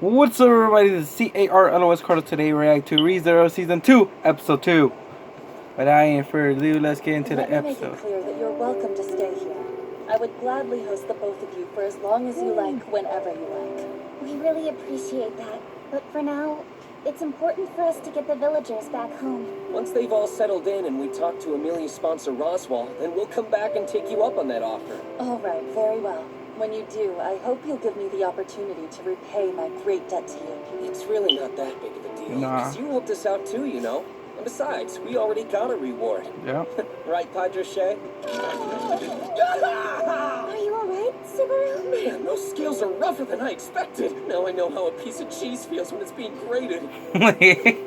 What's up, everybody? This is CARLOS Carter. Today, we react to ReZero Season 2, Episode 2. But I ain't further ado, let's get into the episode. Let me make it clear that you're welcome to stay here. I would gladly host the both of you for as long as you like, whenever you like. We really appreciate that. But for now, it's important for us to get the villagers back home. Once they've all settled in and we talk to Amelia's sponsor Roswell, then we'll come back and take you up on that offer. All right, very well. When you do, I hope you'll give me the opportunity to repay my great debt to you. It's really not that big of a deal. Nah. Because you helped us out too, you know. And besides, we already got a reward. Yeah. Right, Beatrice? Are you alright, Subaru? Man, those scales are rougher than I expected. Now I know how a piece of cheese feels when it's being grated. Okay,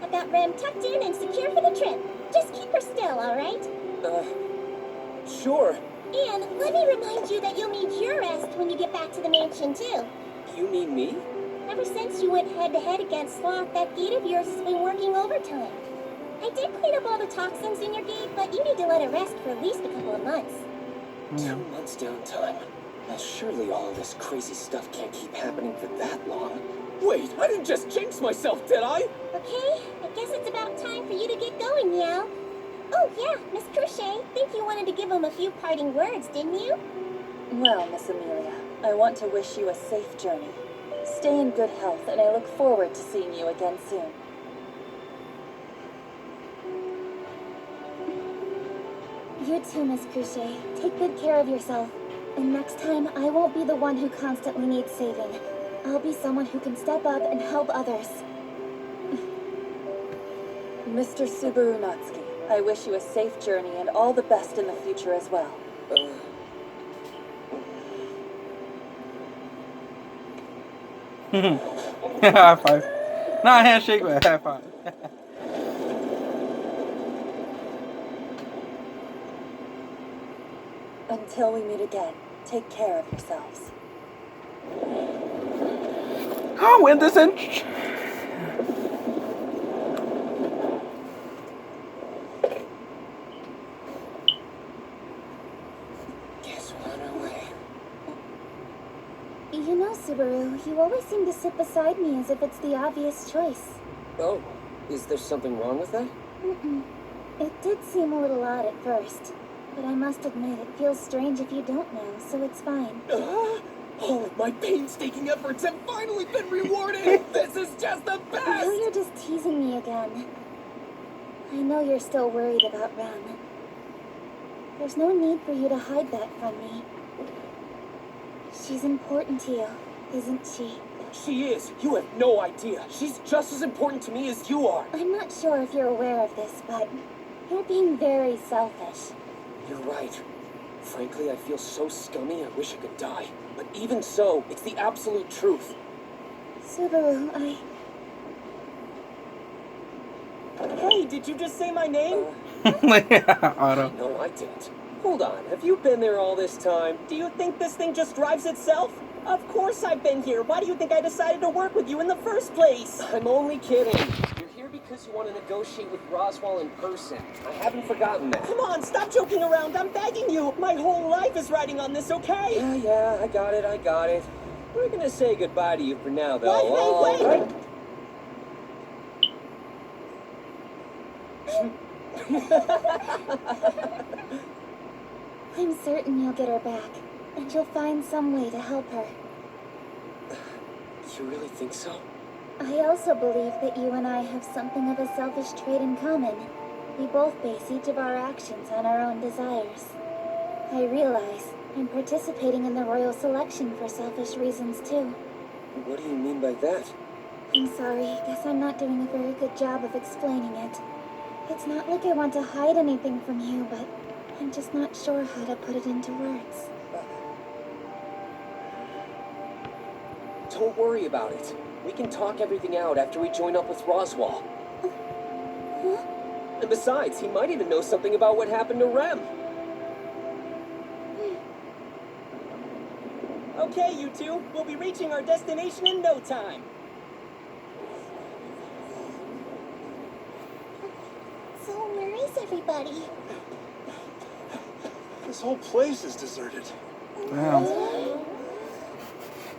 I've got Rem tucked in and secure for the trip. Just keep her still, alright? Sure. And let me remind you that you'll need your rest when you get back to the mansion, too. You mean me? Ever since you went head-to-head against Sloth, that gate of yours has been working overtime. I did clean up all the toxins in your gate, but you need to let it rest for at least a couple of months. 2 months downtime. Now surely all this crazy stuff can't keep happening for that long. Wait, I didn't just jinx myself, did I? Okay, I guess it's about time for you to get going, Meow. Oh, yeah, Miss Crochet, think you wanted to give him a few parting words, didn't you? Well, Miss Amelia, I want to wish you a safe journey. Stay in good health, and I look forward to seeing you again soon. You too, Miss Crochet. Take good care of yourself. And next time, I won't be the one who constantly needs saving. I'll be someone who can step up and help others. Mr. Subaru Natsuki, I wish you a safe journey and all the best in the future as well. High five. Not a handshake, but a high five. Until we meet again, take care of yourselves. Oh, and this in. Guess we're on our way. You know, Subaru, you always seem to sit beside me as if it's the obvious choice. Oh, is there something wrong with that? Mm-mm. It did seem a little odd at first, but I must admit it feels strange if you don't know, so it's fine. All of my painstaking efforts have finally been rewarded! This is just the I know best! you're just teasing me again. I know you're still worried about Rem. There's no need for you to hide that from me. She's important to you, isn't she? She is. You have no idea. She's just as important to me as you are. I'm not sure if you're aware of this, but you're being very selfish. You're right. Frankly, I feel so scummy I wish I could die. But even so, it's the absolute truth. Subaru, Hey, did you just say my name? Otto. No, I didn't. Hold on, have you been there all this time? Do you think this thing just drives itself? Of course I've been here. Why do you think I decided to work with you in the first place? I'm only kidding. You're here because you want to negotiate with Roswell in person. I haven't forgotten that. Come on, stop joking around. I'm begging you. My whole life is riding on this, okay? Yeah, I got it. We're gonna say goodbye to you for now, though. Wait. All right? I'm certain you'll get her back, and you'll find some way to help her. You really think so? I also believe that you and I have something of a selfish trait in common. We both base each of our actions on our own desires. I realize I'm participating in the royal selection for selfish reasons too. What do you mean by that? I'm sorry, guess I'm not doing a very good job of explaining it. It's not like I want to hide anything from you, but I'm just not sure how to put it into words. Don't worry about it. We can talk everything out after we join up with Roswell. Huh? And besides, he might even know something about what happened to Rem. Okay, you two. We'll be reaching our destination in no time. So where is everybody? This whole place is deserted. Wow.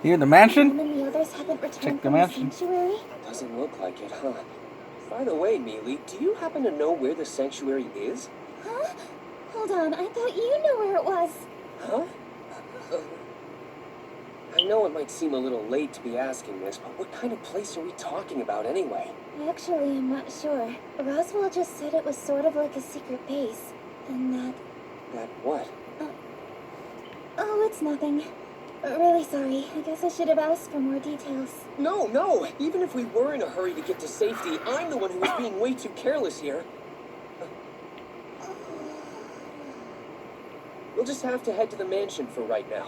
Here, the mansion? Mom and the others haven't returned Check the from the mansion. sanctuary? Doesn't look like it, huh? By the way, Mealy, do you happen to know where the sanctuary is? Huh? Hold on, I thought you knew where it was. Huh? I know it might seem a little late to be asking this, but what kind of place are we talking about anyway? Actually, I'm not sure. Roswell just said it was sort of like a secret base. And that... That what? Oh, it's nothing. Really sorry. I guess I should have asked for more details. No! Even if we were in a hurry to get to safety, I'm the one who was being way too careless here. We'll just have to head to the mansion for right now.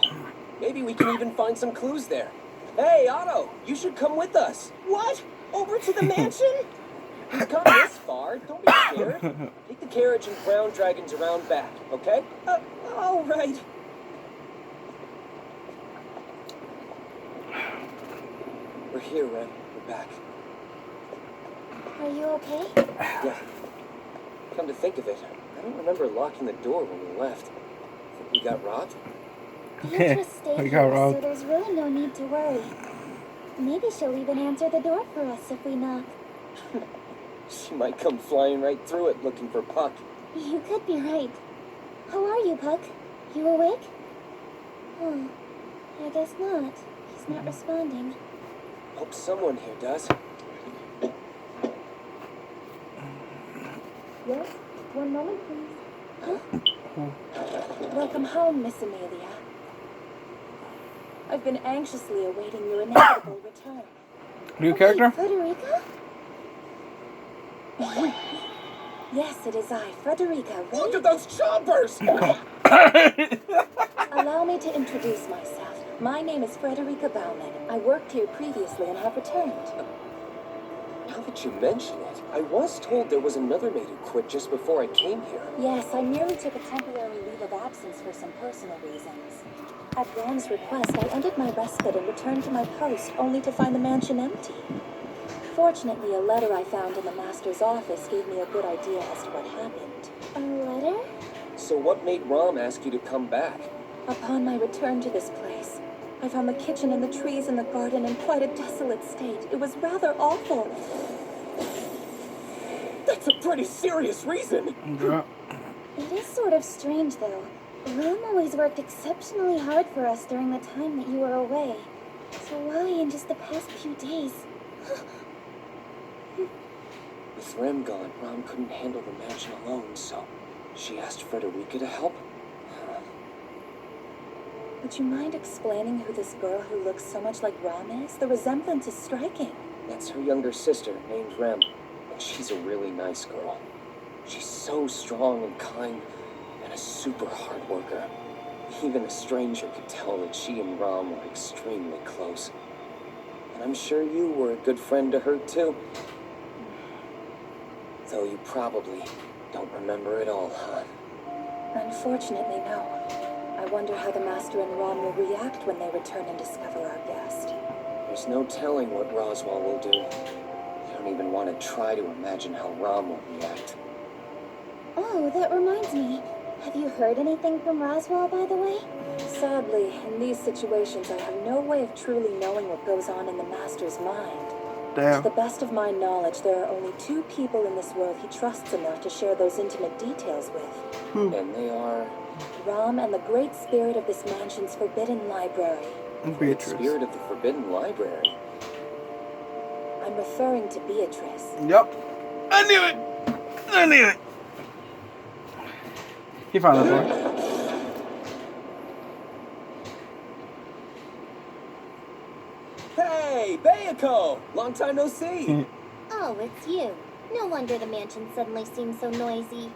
Maybe we can even find some clues there. Hey, Otto, you should come with us. What? Over to the mansion? We've come this far, don't be scared. Take the carriage and brown dragons around back, okay? All right. We're here, Rem. We're back. Are you okay? Yeah. Come to think of it, I don't remember locking the door when we left. Think we got robbed? Beatrice stayed We got here, robbed. so there's really no need to worry. Maybe she'll even answer the door for us if we knock. She might come flying right through it looking for Puck. You could be right. How are you, Puck? You awake? Oh, I guess not. He's not responding. Hope someone here does. Yes? One moment, please. Huh? Welcome home, Miss Amelia. I've been anxiously awaiting your inevitable return. New character? Frederica? Yes, it is I, Frederica. Look Ready? at those chompers! Allow me to introduce myself. My name is Frederica Baumann. I worked here previously and have returned. Now that you mention it, I was told there was another maid who quit just before I came here. Yes, I merely took a temporary leave of absence for some personal reasons. At Ram's request, I ended my respite and returned to my post, only to find the mansion empty. Fortunately, a letter I found in the master's office gave me a good idea as to what happened. A letter? So what made Rom ask you to come back? Upon my return to this place, I found the kitchen and the trees in the garden in quite a desolate state. It was rather awful. That's a pretty serious reason. Yeah. It is sort of strange, though. Rom always worked exceptionally hard for us during the time that you were away. So why, in just the past few days? With Rem gone, Rom couldn't handle the mansion alone, so she asked Frederica to help. Would you mind explaining who this girl who looks so much like Ram is? The resemblance is striking. That's her younger sister, named Rem, and she's a really nice girl. She's so strong and kind, and a super hard worker. Even a stranger could tell that she and Rom were extremely close. And I'm sure you were a good friend to her, too. Though you probably don't remember it all, huh? Unfortunately, no. I wonder how the Master and Ron will react when they return and discover our guest. There's no telling what Roswell will do. I don't even want to try to imagine how Rom will react. Oh, that reminds me. Have you heard anything from Roswell, by the way? Sadly, in these situations, I have no way of truly knowing what goes on in the Master's mind. To Damn. the best of my knowledge, there are only 2 people in this world he trusts enough to share those intimate details with. And they are... Ram and the great spirit of this mansion's forbidden library. Beatrice. Spirit of the Forbidden Library. I'm referring to Beatrice. Yep. I knew it. I knew it. He found the door. Hey, Bayako! Long time no see. Oh, it's you. No wonder the mansion suddenly seems so noisy.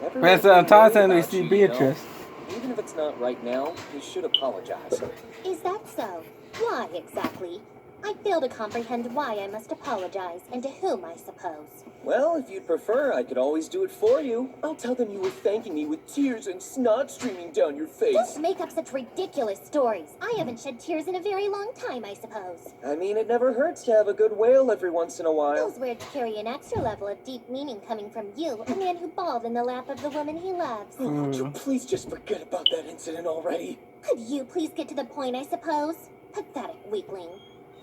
Everyone's It's time worried we about see you, you Beatrice. know? Even if it's not right now, you should apologize. Is that so? Why exactly? I fail to comprehend why I must apologize, and to whom, I suppose. Well, if you'd prefer, I could always do it for you. I'll tell them you were thanking me with tears and snot streaming down your face. Don't make up such ridiculous stories. I haven't shed tears in a very long time, I suppose. I mean, it never hurts to have a good wail every once in a while. Those words carry an extra level of deep meaning coming from you, a man who bawled in the lap of the woman he loves. Would you please just forget about that incident already? Could you please get to the point, I suppose? Pathetic weakling.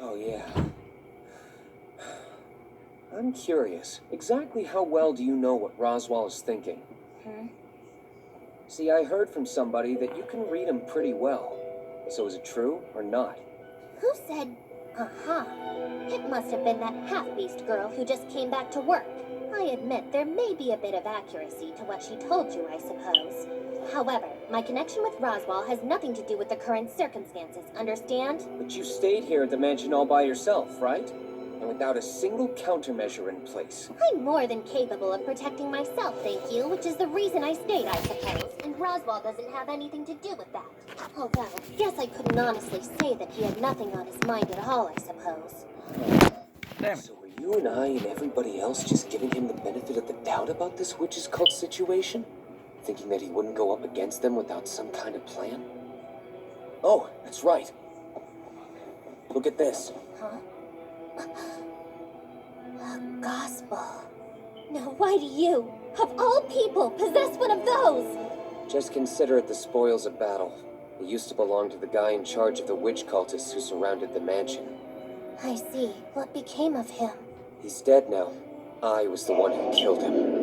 Oh, yeah. I'm curious. Exactly how well do you know what Roswell is thinking? See, I heard from somebody that you can read him pretty well. So is it true or not? Who said, uh-huh? It must have been that half-beast girl who just came back to work. I admit there may be a bit of accuracy to what she told you, I suppose. However, my connection with Roswell has nothing to do with the current circumstances, understand? But you stayed here at the mansion all by yourself, right? And without a single countermeasure in place. I'm more than capable of protecting myself, thank you, which is the reason I stayed, I suppose. And Roswell doesn't have anything to do with that. Although, guess I couldn't honestly say that he had nothing on his mind at all, I suppose. Damn. So were you and I and everybody else just giving him the benefit of the doubt about this witch's cult situation? Thinking that he wouldn't go up against them without some kind of plan? Oh, that's right. Look at this. Huh? A gospel. Now why do you, of all people, possess one of those? Just consider it the spoils of battle. It used to belong to the guy in charge of the witch cultists who surrounded the mansion. I see. What became of him? He's dead now. I was the one who killed him.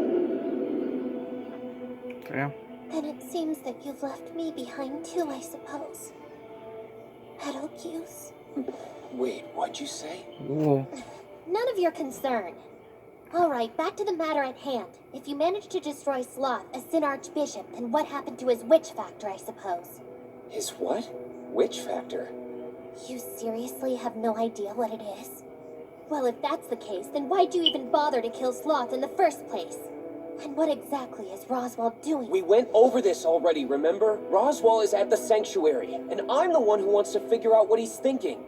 Damn. Then it seems that you've left me behind too, I suppose. Betelgeuse? Wait, what'd you say? Whoa. None of your concern. Alright, back to the matter at hand. If you managed to destroy Sloth, a Sin Archbishop, then what happened to his witch factor, I suppose? His what? Witch factor? You seriously have no idea what it is? Well, if that's the case, then why'd you even bother to kill Sloth in the first place? And what exactly is Roswell doing? We went over this already, remember? Roswell is at the sanctuary, and I'm the one who wants to figure out what he's thinking.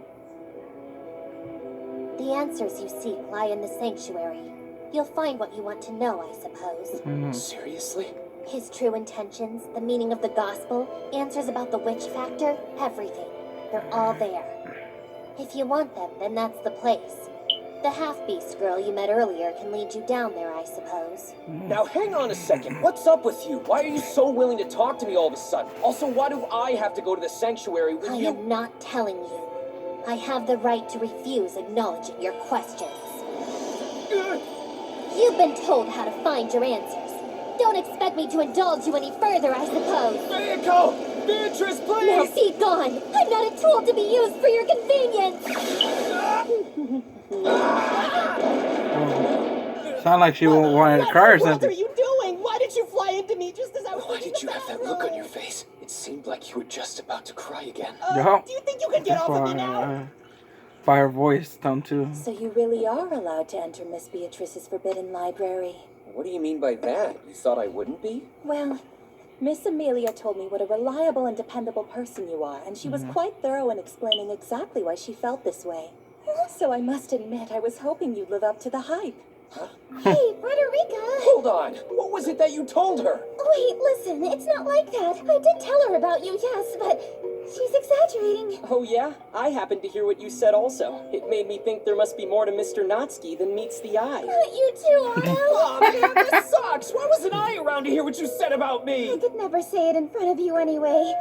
The answers you seek lie in the sanctuary. You'll find what you want to know, I suppose. Seriously? His true intentions, the meaning of the gospel, answers about the witch factor, everything. They're all there. If you want them, then that's the place. The half-beast girl you met earlier can lead you down there, I suppose. Now hang on a second. What's up with you? Why are you so willing to talk to me all of a sudden? Also, why do I have to go to the sanctuary when I you... am not telling you. I have the right to refuse acknowledging your questions. You've been told how to find your answers. Don't expect me to indulge you any further, I suppose. There you go! Beatrice, please! Now be gone! I'm not a tool to be used for your convenience! Sound like she wanted to cry or What something. are you doing? Why did you fly into me just as I was Why leaving did the you have that bathroom? look on your face? It seemed like you were just about to cry again. Yup. Do you think you can get That's off of me why now? by her voice tone too. So you really are allowed to enter Miss Beatrice's forbidden library. What do you mean by that? You thought I wouldn't be? Well, Miss Amelia told me what a reliable and dependable person you are, and she was quite thorough in explaining exactly why she felt this way. So I must admit, I was hoping you'd live up to the hype. Hey, Frederica! Hold on! What was it that you told her? Wait, listen, it's not like that. I did tell her about you, yes, but she's exaggerating. Oh yeah? I happened to hear what you said also. It made me think there must be more to Mr. Notsky than meets the eye. You too, Otto. Oh man, this sucks! Why wasn't I around to hear what you said about me? I could never say it in front of you anyway.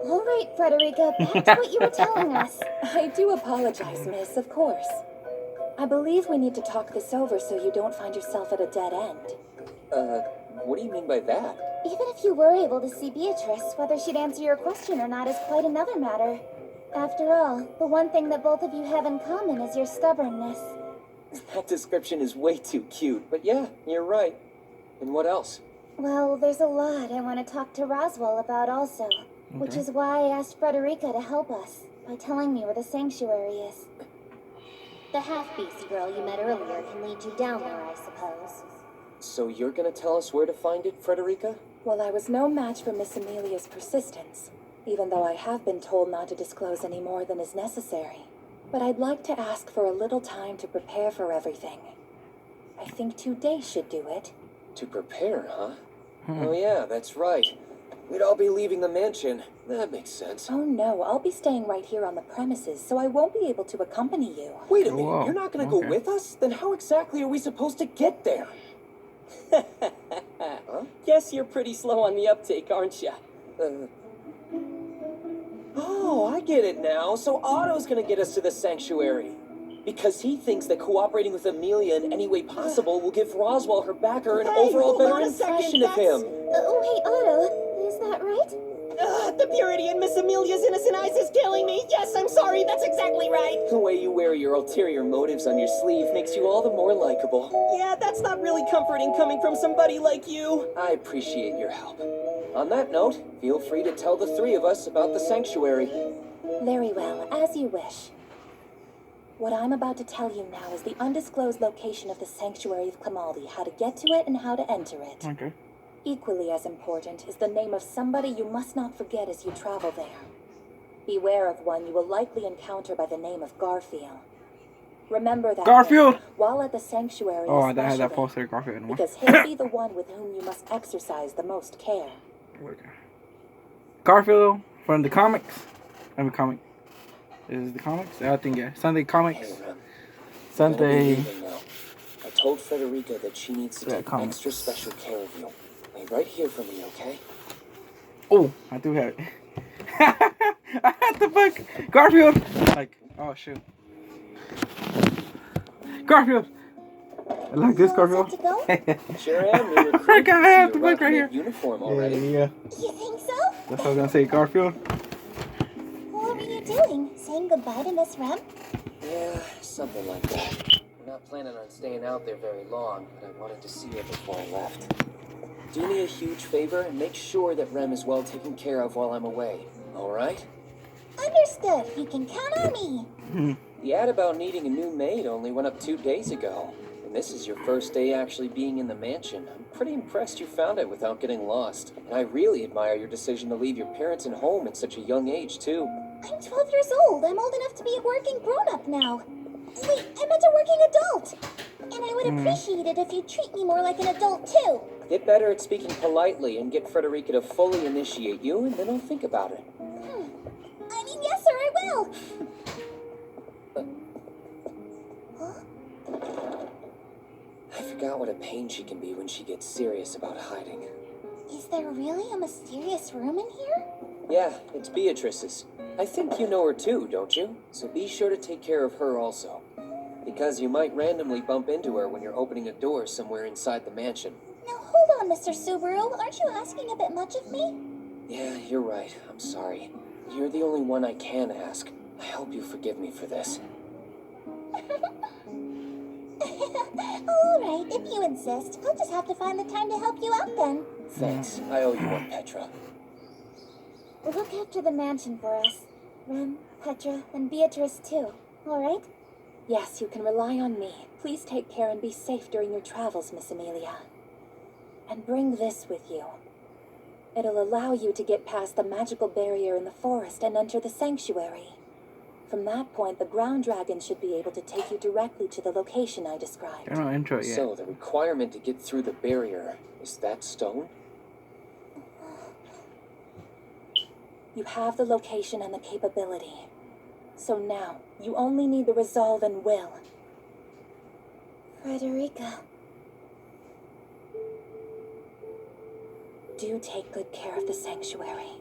All right, Frederica, back to what you were telling us. I do apologize, miss, of course. I believe we need to talk this over so you don't find yourself at a dead end. What do you mean by that? Even if you were able to see Beatrice, whether she'd answer your question or not is quite another matter. After all, the one thing that both of you have in common is your stubbornness. That description is way too cute, but yeah, you're right. And what else? Well, there's a lot I want to talk to Roswell about also, which is why I asked Frederica to help us by telling me where the sanctuary is. The half-beast girl you met earlier can lead you down there, I suppose. So you're gonna tell us where to find it, Frederica? Well, I was no match for Miss Amelia's persistence, even though I have been told not to disclose any more than is necessary. But I'd like to ask for a little time to prepare for everything. I think 2 days should do it. To prepare, huh? Oh yeah, that's right. We'd all be leaving the mansion. That makes sense. Oh no, I'll be staying right here on the premises, so I won't be able to accompany you. Wait a minute, Whoa, you're not gonna okay. go with us? Then how exactly are we supposed to get there? Guess you're pretty slow on the uptake, aren't you? get it now. So Otto's gonna get us to the sanctuary. Because he thinks that cooperating with Amelia in any way possible will give Roswell her backer an overall better impression of him. Wait, Otto, is that right? The purity in Miss Amelia's innocent eyes is killing me. Yes, I'm sorry, that's exactly right. The way you wear your ulterior motives on your sleeve makes you all the more likable. Yeah, that's not really comforting coming from somebody like you. I appreciate your help. On that note, feel free to tell the three of us about the sanctuary. Very well, as you wish. What I'm about to tell you now is the undisclosed location of the Sanctuary of Clamaldi, how to get to it and how to enter it. Okay. Equally as important is the name of somebody you must not forget as you travel there. Beware of one you will likely encounter by the name of Garfield. Remember that Garfield! name while at the sanctuary. Oh, I had that especially, poster Garfield anymore. because he'll be the one with whom you must exercise the most care. Garfield from the comics. Comic. Is the comics? I think, yeah. Sunday comics. Hey, Rem. Sunday. I told Frederica that she needs to take comics. extra special care of you. Wait right here for me, okay? Oh, I do have it. I had the book. Garfield. Like, oh shoot. Garfield. I like this Garfield. Set to go? Sure am. You're I have the book right here. Uniform already. Yeah. You think so? That's what I was gonna say, Garfield. What were you doing? Saying goodbye to Miss Rem? Yeah, something like that. I'm not planning on staying out there very long, but I wanted to see her before I left. Do me a huge favor and make sure that Rem is well taken care of while I'm away. All right? Understood. You can count on me. The ad about needing a new maid only went up 2 days ago. And this is your first day actually being in the mansion. I'm pretty impressed you found it without getting lost. And I really admire your decision to leave your parents and home at such a young age, too. I'm 12 years old. I'm old enough to be a working grown-up now. Wait, I meant a working adult. And I would appreciate it if you treat me more like an adult, too. Get better at speaking politely and get Frederica to fully initiate you, and then I'll think about it. I mean, yes, sir, I will. I forgot what a pain she can be when she gets serious about hiding. Is there really a mysterious room in here? Yeah, it's Beatrice's. I think you know her too, don't you? So be sure to take care of her also. Because you might randomly bump into her when you're opening a door somewhere inside the mansion. Now, hold on, Mr. Subaru. Aren't you asking a bit much of me? Yeah, you're right. I'm sorry. You're the only one I can ask. I hope you forgive me for this. All right, if you insist. I'll just have to find the time to help you out then. Thanks. I owe you one, Petra. Look after the mansion for us. Rem, Petra, and Beatrice too. All right? Yes, you can rely on me. Please take care and be safe during your travels, Miss Amelia. And bring this with you. It'll allow you to get past the magical barrier in the forest and enter the sanctuary. From that point, the ground dragon should be able to take you directly to the location I described. They're not intro yet. So, the requirement to get through the barrier, is that stone? You have the location and the capability. So now, you only need the resolve and will. Frederica. Do take good care of the sanctuary.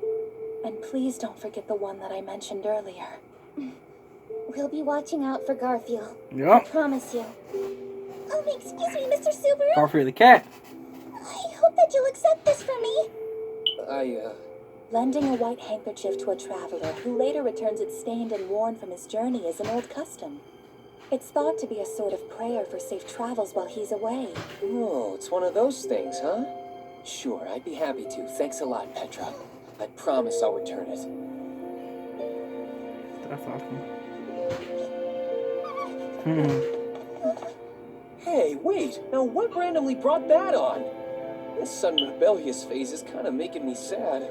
And please don't forget the one that I mentioned earlier. We'll be watching out for Garfield. I Yup. promise you. Oh, excuse me, Mr. Subaru. Garfield the cat. I hope that you'll accept this from me. Lending a white handkerchief to a traveler who later returns it stained and worn from his journey is an old custom. It's thought to be a sort of prayer for safe travels while he's away. Oh, it's one of those things, huh? Sure, I'd be happy to. Thanks a lot, Petra. I promise I'll return it. That's awesome. Hey, wait! Now what randomly brought that on? This sudden rebellious phase is kind of making me sad.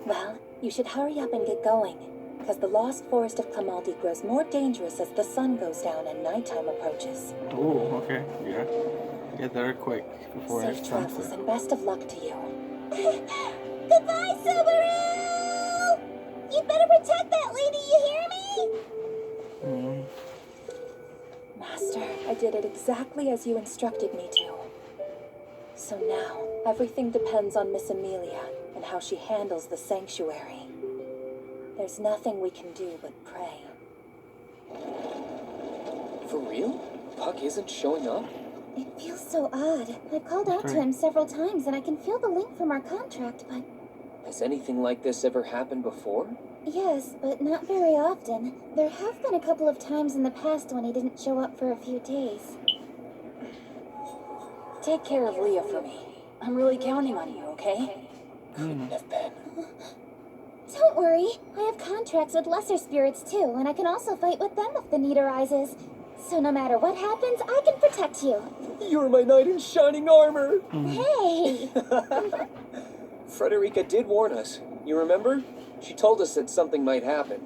Well, you should hurry up and get going, because the lost forest of Clamaldi grows more dangerous as the sun goes down and nighttime approaches. Oh, okay. Yeah. Get there quick before Safe it travels sunset. and best of luck to you. Goodbye, Subaru! You'd better protect that lady, you hear me? Master, I did it exactly as you instructed me to. So now, everything depends on Miss Amelia and how she handles the sanctuary. There's nothing we can do but pray. For real? Puck isn't showing up? It feels so odd. I've called out to him several times and I can feel the link from our contract, but... Has anything like this ever happened before? Yes, but not very often. There have been a couple of times in the past when he didn't show up for a few days. Take care of Leah for me. I'm really counting on you, okay? Couldn't have been. Don't worry. I have contracts with lesser spirits too, and I can also fight with them if the need arises. So no matter what happens, I can protect you. You're my knight in shining armor! Hey! Frederica did warn us. You remember? She told us that something might happen.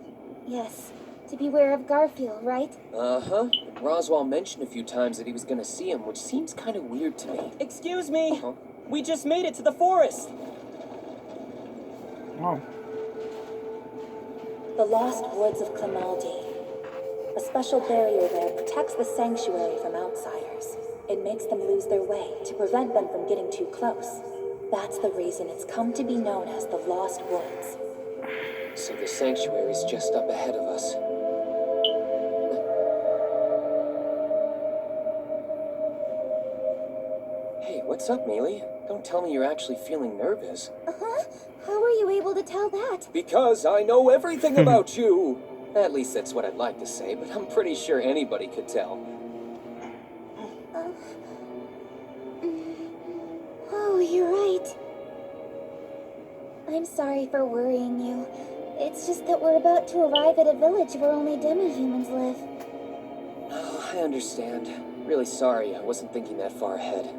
Yes. To beware of Garfield, right? Uh-huh. Roswell mentioned a few times that he was gonna see him, which seems kind of weird to me. Excuse me. Huh? We just made it to the forest. Oh. The Lost Woods of Climaldi. A special barrier there protects the sanctuary from outsiders. It makes them lose their way to prevent them from getting too close. That's the reason it's come to be known as the Lost Woods. So the sanctuary's just up ahead of us. Hey, what's up, Mealy? Don't tell me you're actually feeling nervous. Uh-huh. How were you able to tell that? Because I know everything about you! At least that's what I'd like to say, but I'm pretty sure anybody could tell. Oh, you're right. I'm sorry for worrying you. It's just that we're about to arrive at a village where only demi-humans live. Oh, I understand. Really sorry, I wasn't thinking that far ahead.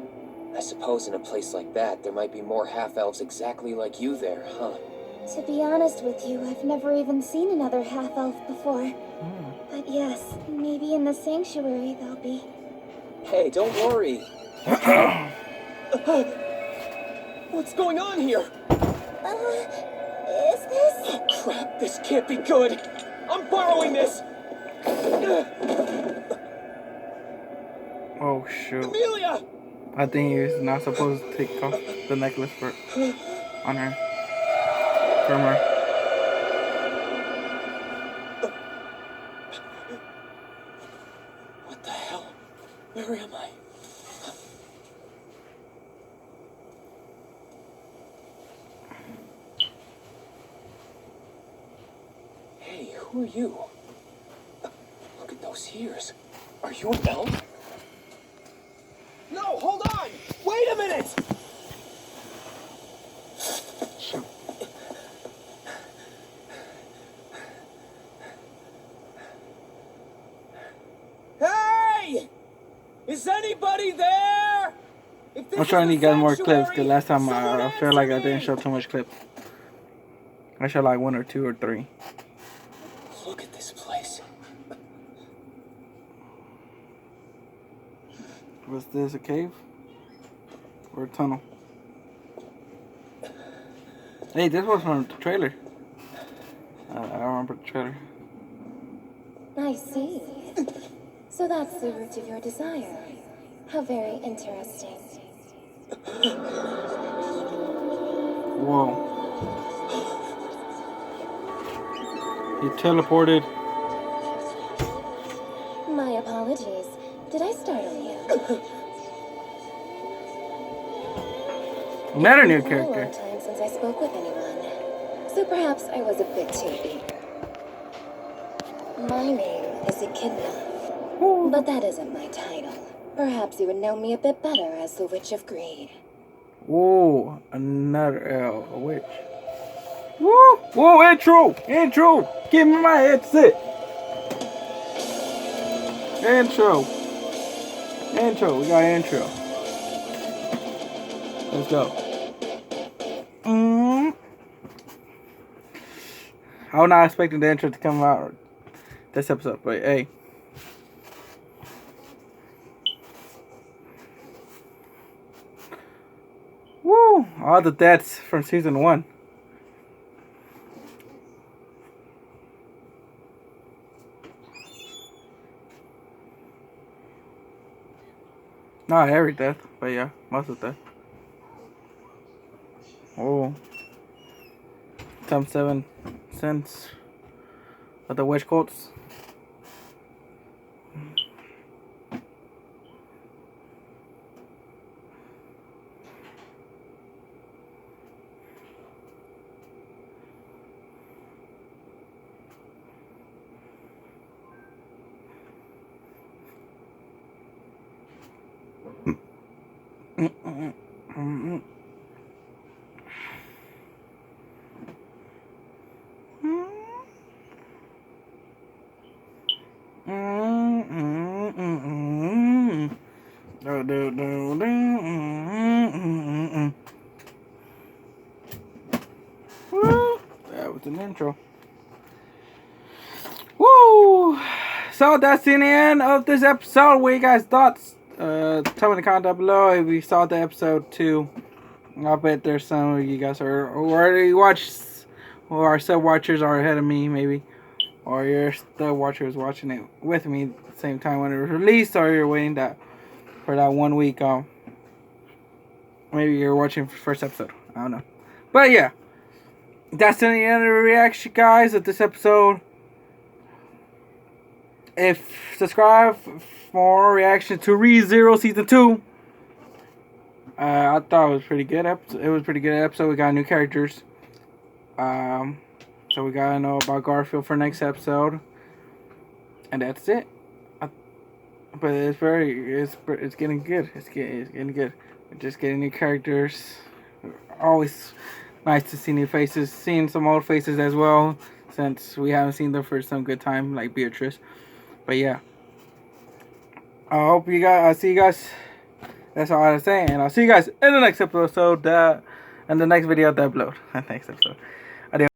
I suppose in a place like that, there might be more half-elves exactly like you there, huh? To be honest with you, I've never even seen another half-elf before. But yes, maybe in the sanctuary they'll be. Hey, don't worry. Okay? What's going on here? Is this? Oh, crap, this can't be good. I'm borrowing this. Oh shoot. Amelia! I think he's not supposed to take off the necklace on her. From her. What the hell? Where am I? Hey, who are you? Look at those ears. Are you an elf? No, hold on! Wait a minute! Hey! Is anybody there? I'm trying to get more clips because last time I feel like I didn't show too much clips. I showed like 1 or 2 or 3. Look at this place. Was this a cave? Or a tunnel? Hey, this was from the trailer. I don't remember the trailer. I see. So that's the root of your desire. How very interesting. Whoa. He teleported. My apologies. Did I startle you? Not a new It's been a long character. time since I spoke with anyone, so perhaps I was a bit too eager. My name is Echidna, but that isn't my title. Perhaps you would know me a bit better as the Witch of Greed. Whoa, another a witch. Whoa, whoa, intro, intro. Give me my headset. Intro, intro. We got intro. Let's go. I was not expecting the intro to come out this episode, but hey. Woo! All the deaths from season 1. Not every death, but yeah, most of the death. Oh. Times 7 cents. with the witch quotes. That was an intro. Woo! So that's the end of this episode. What you guys thoughts? Tell me in the comment down below if you saw the episode 2. I bet there's some of you guys are already watched, or are sub watchers are ahead of me maybe, or you're still watchers watching it with me at the same time when it was released, or you're waiting for that 1 week. Maybe you're watching the first episode. I don't know, but yeah, that's the end of the reaction, guys, of this episode. If subscribe for reaction to ReZero Season 2. I thought it was pretty good. It was a pretty good episode. We got new characters. So we gotta know about Garfield for next episode, and that's it. But it's getting good. It's getting good. We're just getting new characters. Always nice to see new faces. Seeing some old faces as well, since we haven't seen them for some good time, like Beatrice. But yeah, I hope you guys. I'll see you guys. That's all I was saying. And I'll see you guys in the next episode. In the next video that I upload. Next episode.